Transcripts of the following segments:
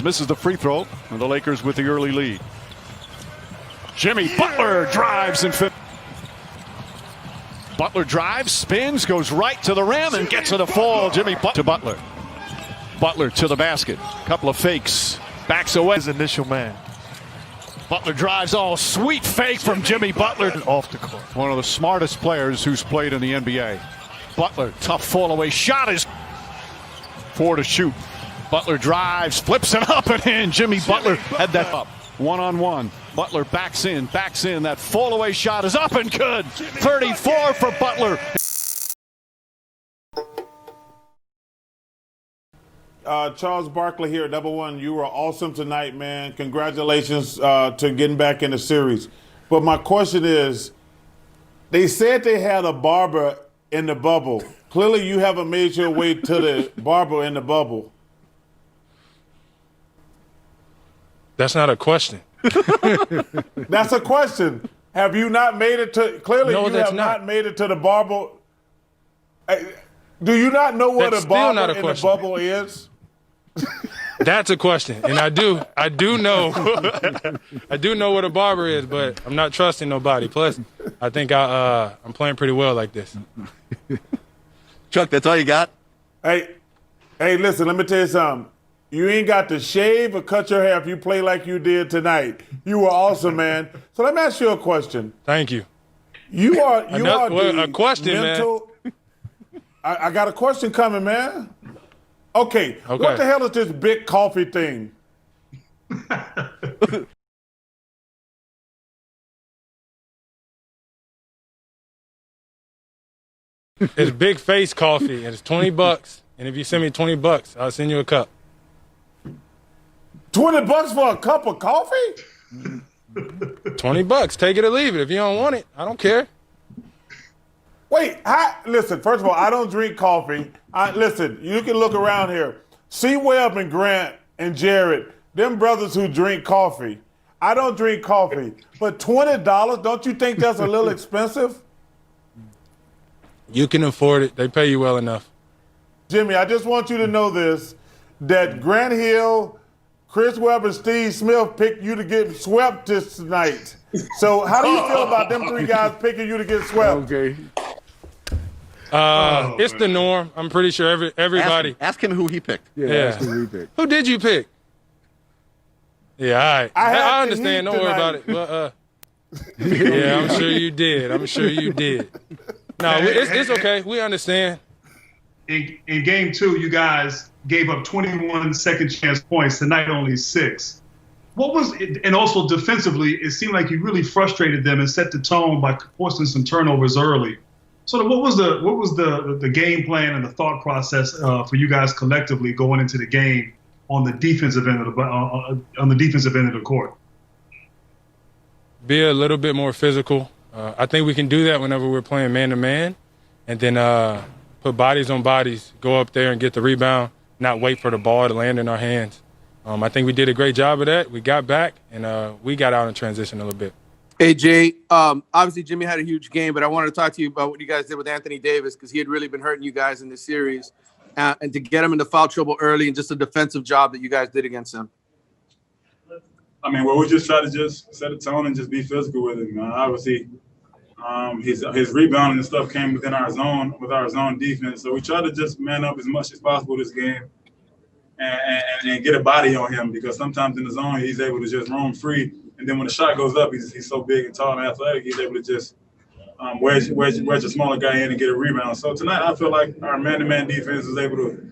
Misses the free throw, and the Lakers with the early lead. Jimmy Butler drives and Butler drives, spins, goes right to the rim, and gets it a fall. Jimmy to Butler. Butler to the basket. Couple of fakes. Backs away. His initial man. Butler drives. Oh, sweet fake from Jimmy Butler. Off the court. One of the smartest players who's played in the NBA. Butler, tough fall away shot is 4 to shoot. Butler drives, flips it up and in. Jimmy Butler had that up. One-on-one. Butler backs in. That fall away shot is up and good. 34 for Butler. Charles Barkley here, number one. You were awesome tonight, man. Congratulations to getting back in the series. But my question is, they said they had a barber in the bubble. Clearly, you haven't made your way to the barber in the bubble. That's not a question. That's a question. Have you not made it to? Clearly, no, you have not made it to the barber. Do you not know what That's a barber a in the bubble is? That's a question, and I do know, I do know what a barber is, but I'm not trusting nobody. Plus, I think I'm playing pretty well like this. Chuck, that's all you got? Hey, listen, let me tell you something. You ain't got to shave or cut your hair if you play like you did tonight. You were awesome, man. So let me ask you a question. Thank you. You are a question, mental, man. I got a question coming, man. Okay. What the hell is this big coffee thing? It's Big Face Coffee, and it's $20. And if you send me $20, I'll send you a cup. $20 for a cup of coffee? $20. Take it or leave it. If you don't want it, I don't care. Wait, listen, first of all, I don't drink coffee. Listen, you can look around here. C. Webb and Grant and Jared, them brothers who drink coffee. I don't drink coffee. But $20, don't you think that's a little expensive? You can afford it. They pay you well enough. Jimmy, I just want you to know this, that Grant Hill, Chris Webb, and Steve Smith picked you to get swept this night. So how do you feel about them three guys picking you to get swept? Okay. It's the norm. I'm pretty sure everybody. Ask him who he picked. Yeah. Ask him who he picked. Who did you pick? Yeah, all right. I understand. Don't worry about it. Well, yeah, I'm sure you did. No, it's okay. We understand. In game 2, you guys gave up 21 second chance points. Tonight, only 6. What was it? And also defensively, it seemed like you really frustrated them and set the tone by forcing some turnovers early. So what was the game plan and the thought process for you guys collectively going into the game on the defensive end of the court? Be a little bit more physical. I think we can do that whenever we're playing man-to-man, and then put bodies on bodies, go up there and get the rebound, not wait for the ball to land in our hands. I think we did a great job of that. We got back, and we got out in transition a little bit. Hey, Jay, obviously Jimmy had a huge game, but I wanted to talk to you about what you guys did with Anthony Davis because he had really been hurting you guys in this series. And to get him into foul trouble early and just a defensive job that you guys did against him. I mean, well, we just try to just set a tone and just be physical with him. Obviously, his rebounding and stuff came within our zone, with our zone defense. So we try to just man up as much as possible this game and get a body on him because sometimes in the zone he's able to just roam free. And then when the shot goes up, he's so big and tall and athletic, he's able to just wedge a smaller guy in and get a rebound. So tonight I feel like our man-to-man defense was able to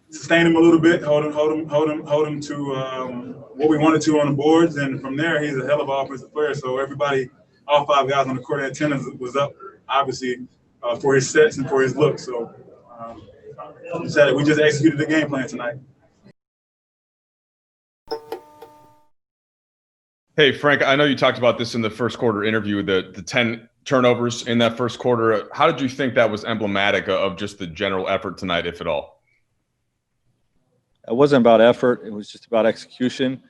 sustain him a little bit, hold him to what we wanted to on the boards, and from there he's a hell of an offensive player. So everybody, all 5 guys on the court, attendance was up, obviously, for his sets and for his look. So we just executed the game plan tonight. Hey, Frank, I know you talked about this in the first quarter interview, the 10 turnovers in that first quarter. How did you think that was emblematic of just the general effort tonight, if at all? It wasn't about effort. It was just about execution.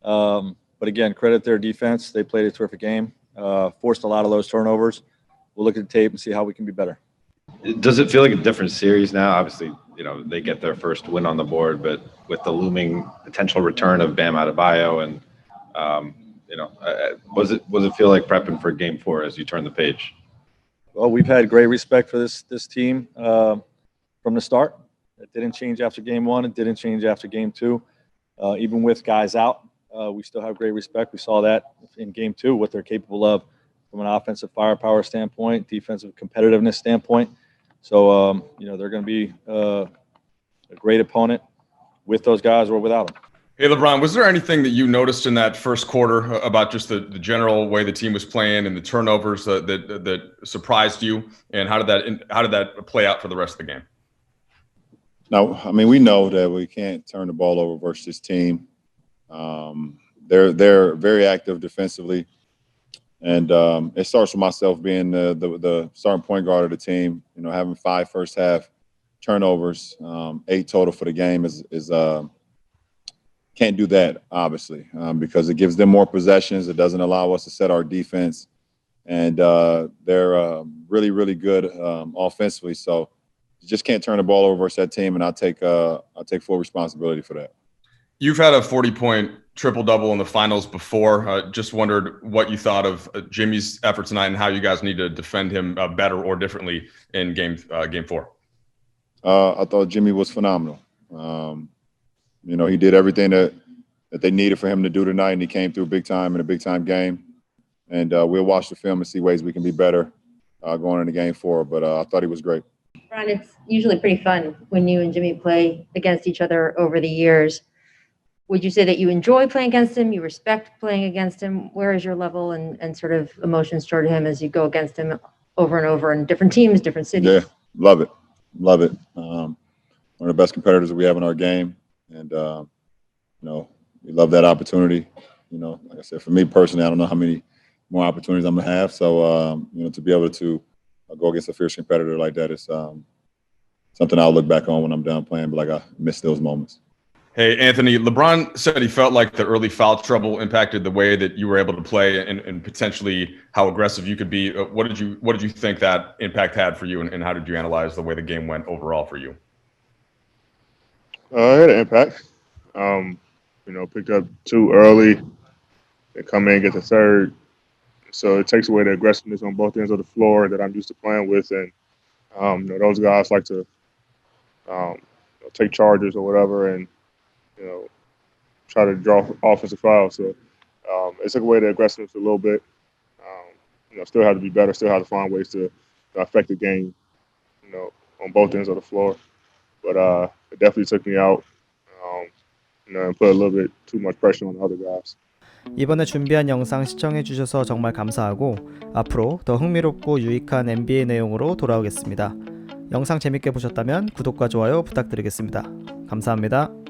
But again, credit their defense. They played a terrific game, forced a lot of those turnovers. We'll look at the tape and see how we can be better. Does it feel like a different series now? Obviously, they get their first win on the board, but with the looming potential return of Bam Adebayo, and what does it feel like prepping for Game 4 as you turn the page? Well, we've had great respect for this team from the start. It didn't change after Game 1. It didn't change after Game 2. Even with guys out, we still have great respect. We saw that in Game 2, what they're capable of from an offensive firepower standpoint, defensive competitiveness standpoint. So, they're going to be a great opponent with those guys or without them. Hey, LeBron, was there anything that you noticed in that first quarter about just the general way the team was playing and the turnovers that surprised you? And how did that play out for the rest of the game? No, I mean, we know that we can't turn the ball over versus this team. They're very active defensively. And it starts with myself being the starting point guard of the team. Having 5 first half turnovers, 8 total for the game is can't do that, obviously, because it gives them more possessions. It doesn't allow us to set our defense, and they're really, really good offensively. So you just can't turn the ball over versus that team, and I'll take full responsibility for that. You've had a 40-point triple-double in the finals before. Just wondered what you thought of Jimmy's effort tonight and how you guys need to defend him better or differently in Game 4. I thought Jimmy was phenomenal. He did everything that they needed for him to do tonight, and he came through big time in a big-time game. And we'll watch the film and see ways we can be better going into Game 4. But I thought he was great. Ron, it's usually pretty fun when you and Jimmy play against each other over the years. Would you say that you enjoy playing against him? You respect playing against him? Where is your level and sort of emotions toward him as you go against him over and over in different teams, different cities? Yeah, love it. Love it. One of the best competitors that we have in our game. And, we love that opportunity. Like I said, for me personally, I don't know how many more opportunities I'm going to have. So, to be able to go against a fierce competitor like that is something I'll look back on when I'm done playing, but I miss those moments. Hey, Anthony, LeBron said he felt like the early foul trouble impacted the way that you were able to play and potentially how aggressive you could be. What did you think that impact had for you, and how did you analyze the way the game went overall for you? It had an impact. Picked up 2 early and come in and get the 3rd. So it takes away the aggressiveness on both ends of the floor that I'm used to playing with. And, those guys like to take charges or whatever and, try to draw offensive fouls. So it took away the aggressiveness a little bit. Still have to be better, still have to find ways to affect the game, on both ends of the floor. But it definitely took me out, and put a little bit too much pressure on the other guys. 이번에 준비한 영상 시청해주셔서 정말 감사하고 앞으로 더 흥미롭고 유익한 NBA 내용으로 돌아오겠습니다. 영상 재밌게 보셨다면 구독과 좋아요 부탁드리겠습니다. 감사합니다.